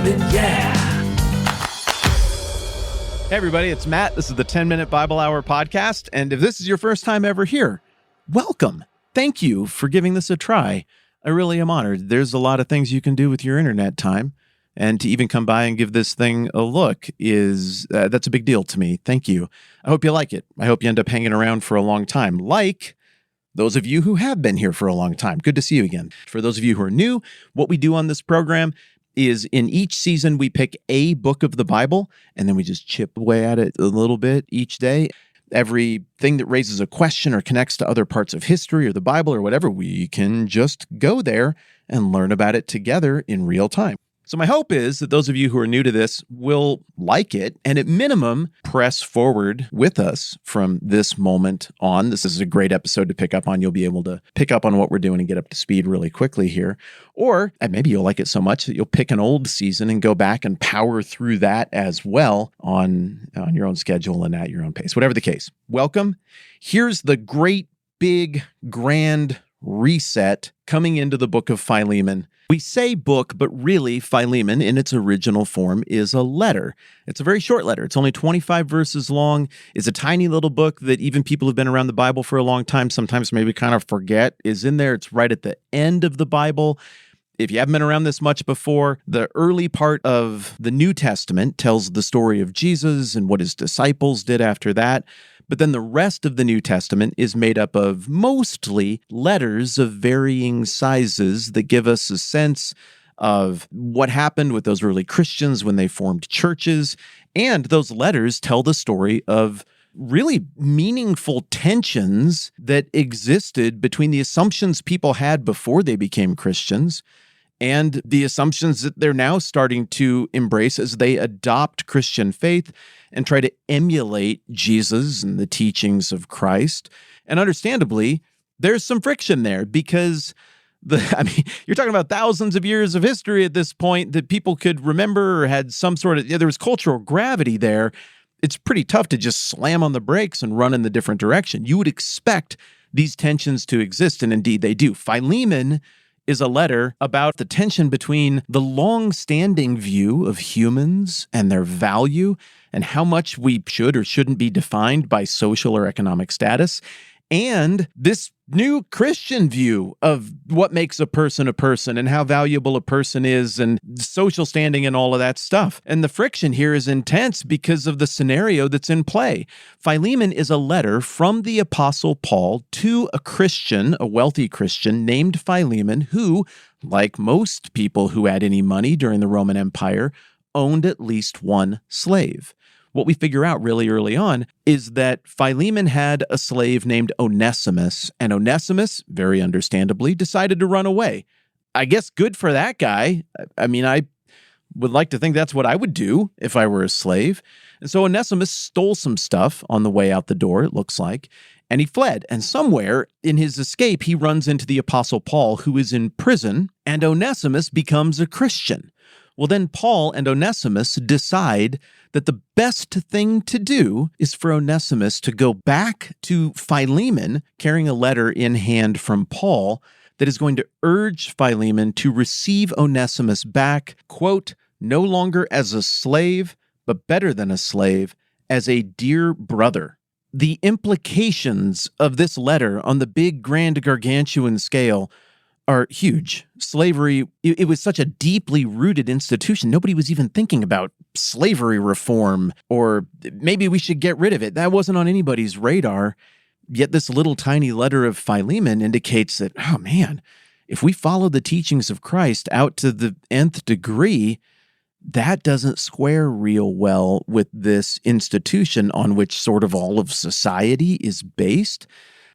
Philemon, yeah! Hey everybody, it's Matt. This is the 10-Minute Bible Hour podcast, and if this is your first time ever here, welcome. Thank you for giving this a try. I really am honored. There's a lot of things you can do with your internet time, and to even come by and give this thing a look is, that's a big deal to me. Thank you. I hope you like it. I hope you end up hanging around for a long time, like those of you who have been here for a long time. Good to see you again. For those of you who are new, what we do on this program is in each season, we pick a book of the Bible, and then we just chip away at it a little bit each day. Everything that raises a question or connects to other parts of history or the Bible or whatever, we can just go there and learn about it together in real time. So my hope is that those of you who are new to this will like it and at minimum press forward with us from this moment on. This is a great episode to pick up on. You'll be able to pick up on what we're doing and get up to speed really quickly here. Or maybe you'll like it so much that you'll pick an old season and go back and power through that as well on your own schedule and at your own pace. Whatever the case, welcome. Here's the great, big, grand reset coming into the book of Philemon. We say book, but really Philemon in its original form is a letter. It's a very short letter. It's only 25 verses long. It's a tiny little book that even people who've been around the Bible for a long time sometimes maybe kind of forget is in there. It's right at the end of the Bible. If you haven't been around this much before, the early part of the New Testament tells the story of Jesus and what his disciples did after that. But then the rest of the New Testament is made up of mostly letters of varying sizes that give us a sense of what happened with those early Christians when they formed churches. And those letters tell the story of really meaningful tensions that existed between the assumptions people had before they became Christians and the assumptions that they're now starting to embrace as they adopt Christian faith and try to emulate Jesus and the teachings of Christ. And understandably, there's some friction there because you're talking about thousands of years of history at this point that people could remember or had some sort of, there was cultural gravity there. It's pretty tough to just slam on the brakes and run in the different direction. You would expect these tensions to exist, and indeed they do. Philemon is a letter about the tension between the long-standing view of humans and their value and how much we should or shouldn't be defined by social or economic status, and this new Christian view of what makes a person and how valuable a person is and social standing and all of that stuff. And the friction here is intense because of the scenario that's in play. Philemon is a letter from the Apostle Paul to a Christian, a wealthy Christian named Philemon, who, like most people who had any money during the Roman Empire, owned at least one slave. What we figure out really early on is that Philemon had a slave named Onesimus, and Onesimus, very understandably, decided to run away. I guess good for that guy. I mean, I would like to think that's what I would do if I were a slave. And so Onesimus stole some stuff on the way out the door, it looks like, and he fled. And somewhere in his escape, he runs into the Apostle Paul, who is in prison, and Onesimus becomes a Christian. Well, then Paul and Onesimus decide that the best thing to do is for Onesimus to go back to Philemon, carrying a letter in hand from Paul that is going to urge Philemon to receive Onesimus back, quote, no longer as a slave, but better than a slave, as a dear brother. The implications of this letter on the big, grand, gargantuan scale are huge. Slavery, it was such a deeply rooted institution. Nobody was even thinking about slavery reform or maybe we should get rid of it. That wasn't on anybody's radar. Yet this little tiny letter of Philemon indicates that, oh man, if we follow the teachings of Christ out to the nth degree, that doesn't square real well with this institution on which sort of all of society is based.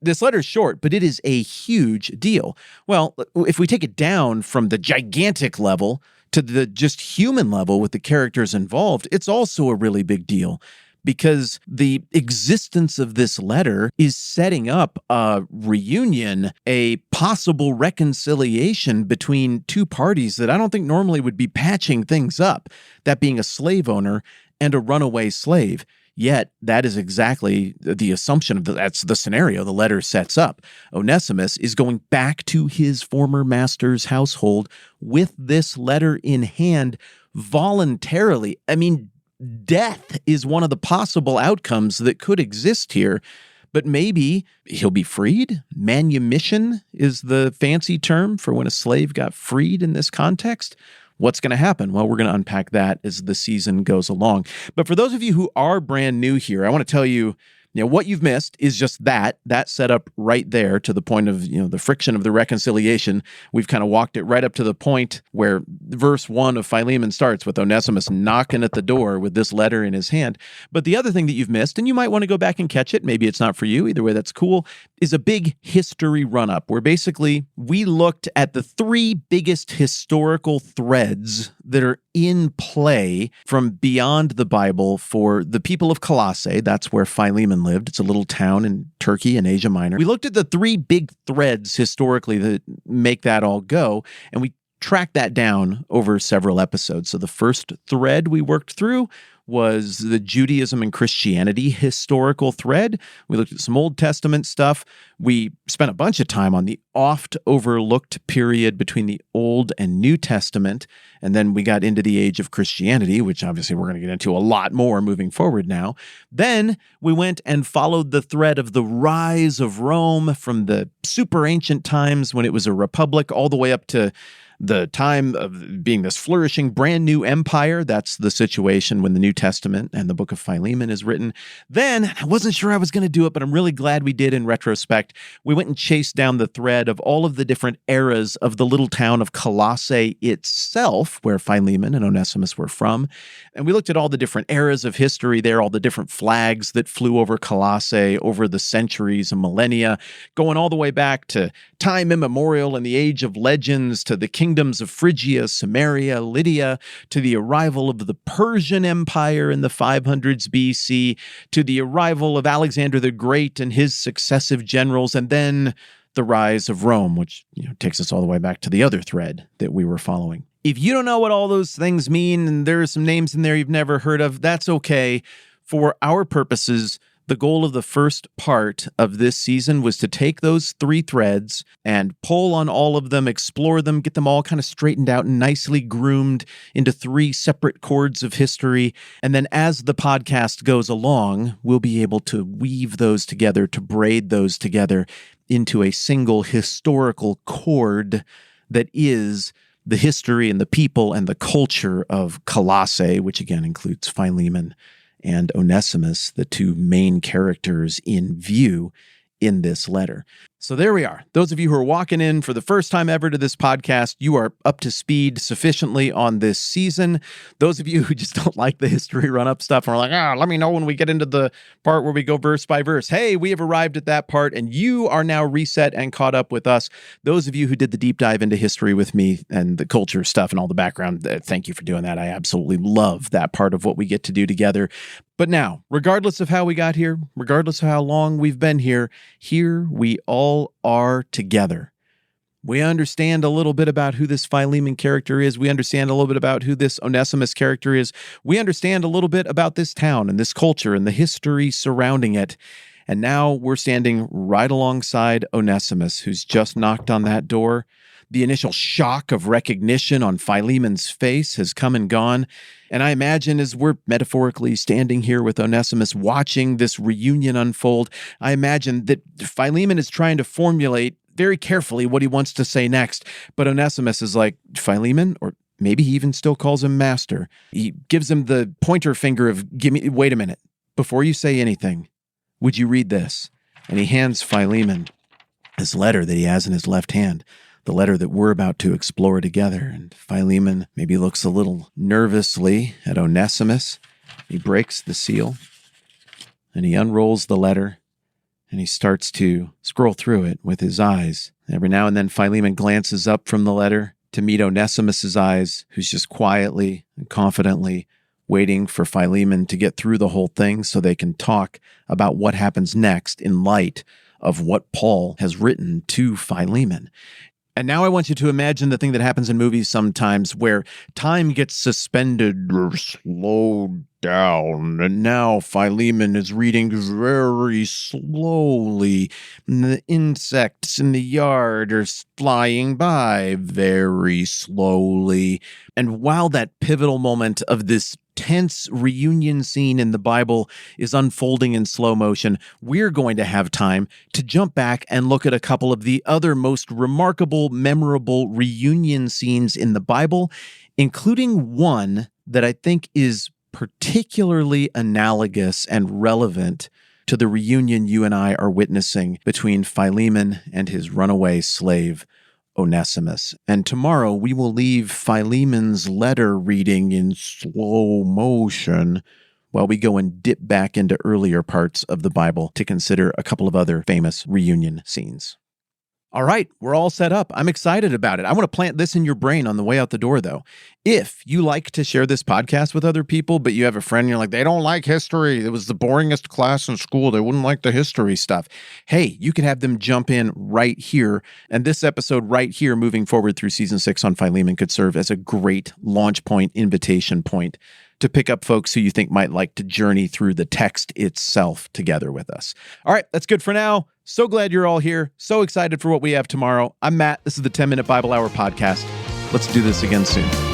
This letter's short, but it is a huge deal. Well, if we take it down from the gigantic level to the just human level with the characters involved, it's also a really big deal because the existence of this letter is setting up a reunion, a possible reconciliation between two parties that I don't think normally would be patching things up, that being a slave owner and a runaway slave. Yet that is exactly the assumption of that's the scenario the letter sets up. Onesimus is going back to his former master's household with this letter in hand voluntarily. I mean, death is one of the possible outcomes that could exist here, but maybe he'll be freed. Manumission is the fancy term for when a slave got freed in this context. What's going to happen? Well, we're going to unpack that as the season goes along. But for those of you who are brand new here, I want to tell you, what you've missed is just that setup right there to the point of, the friction of the reconciliation. We've kind of walked it right up to the point where verse 1 of Philemon starts with Onesimus knocking at the door with this letter in his hand. But the other thing that you've missed, and you might want to go back and catch it, maybe it's not for you, either way that's cool, is a big history run-up where basically we looked at the 3 biggest historical threads that are in play from beyond the Bible for the people of Colossae. That's where Philemon lived. It's a little town in Turkey in Asia Minor. We looked at the 3 big threads historically that make that all go, and we tracked that down over several episodes. So the first thread we worked through was the Judaism and Christianity historical thread. We looked at some Old Testament stuff. We spent a bunch of time on the oft overlooked period between the Old and New Testament, and then we got into the age of Christianity, which obviously we're going to get into a lot more moving forward now. Then we went and followed the thread of the rise of Rome from the super ancient times when it was a republic all the way up to the time of being this flourishing brand new empire. That's the situation when the New Testament and the book of Philemon is written. Then, I wasn't sure I was going to do it, but I'm really glad we did in retrospect. We went and chased down the thread of all of the different eras of the little town of Colossae itself, where Philemon and Onesimus were from. And we looked at all the different eras of history there, all the different flags that flew over Colossae over the centuries and millennia, going all the way back to time immemorial and the age of legends, to the kingdoms of Phrygia, Samaria, Lydia, to the arrival of the Persian Empire in the 500s BC, to the arrival of Alexander the Great and his successive generals, and then the rise of Rome, which takes us all the way back to the other thread that we were following. If you don't know what all those things mean, and there are some names in there you've never heard of, that's okay. For our purposes, the goal of the first part of this season was to take those 3 threads and pull on all of them, explore them, get them all kind of straightened out and nicely groomed into 3 separate chords of history. And then as the podcast goes along, we'll be able to weave those together, to braid those together into a single historical chord that is the history and the people and the culture of Colossae, which again includes Philemon and Onesimus, the 2 main characters in view in this letter. So there we are. Those of you who are walking in for the first time ever to this podcast, you are up to speed sufficiently on this season. Those of you who just don't like the history run-up stuff and are like, let me know when we get into the part where we go verse by verse. Hey, we have arrived at that part, and you are now reset and caught up with us. Those of you who did the deep dive into history with me and the culture stuff and all the background, thank you for doing that. I absolutely love that part of what we get to do together. But now, regardless of how we got here, regardless of how long we've been here, here we all are together. We understand a little bit about who this Philemon character is. We understand a little bit about who this Onesimus character is. We understand a little bit about this town and this culture and the history surrounding it. And now we're standing right alongside Onesimus, who's just knocked on that door. The initial shock of recognition on Philemon's face has come and gone. And I imagine as we're metaphorically standing here with Onesimus watching this reunion unfold, I imagine that Philemon is trying to formulate very carefully what he wants to say next. But Onesimus is like, Philemon, or maybe he even still calls him master. He gives him the pointer finger of, wait a minute, before you say anything, would you read this? And he hands Philemon this letter that he has in his left hand, the letter that we're about to explore together. And Philemon maybe looks a little nervously at Onesimus. He breaks the seal, and he unrolls the letter, and he starts to scroll through it with his eyes. Every now and then, Philemon glances up from the letter to meet Onesimus's eyes, who's just quietly and confidently waiting for Philemon to get through the whole thing so they can talk about what happens next in light of what Paul has written to Philemon. And now I want you to imagine the thing that happens in movies sometimes where time gets suspended or slowed down. And now Philemon is reading very slowly. And the insects in the yard are flying by very slowly. And while that pivotal moment of this tense reunion scene in the Bible is unfolding in slow motion, we're going to have time to jump back and look at a couple of the other most remarkable, memorable reunion scenes in the Bible, including one that I think is particularly analogous and relevant to the reunion you and I are witnessing between Philemon and his runaway slave, Onesimus. And tomorrow we will leave Philemon's letter reading in slow motion while we go and dip back into earlier parts of the Bible to consider a couple of other famous reunion scenes. All right, we're all set up. I'm excited about it. I want to plant this in your brain on the way out the door, though. If you like to share this podcast with other people, but you have a friend, and you're like, they don't like history. It was the boringest class in school. They wouldn't like the history stuff. Hey, you can have them jump in right here. And this episode right here, moving forward through season 6 on Philemon, could serve as a great launch point, invitation point to pick up folks who you think might like to journey through the text itself together with us. All right, that's good for now. So glad you're all here. So excited for what we have tomorrow. I'm Matt. This is the 10-Minute Bible Hour podcast. Let's do this again soon.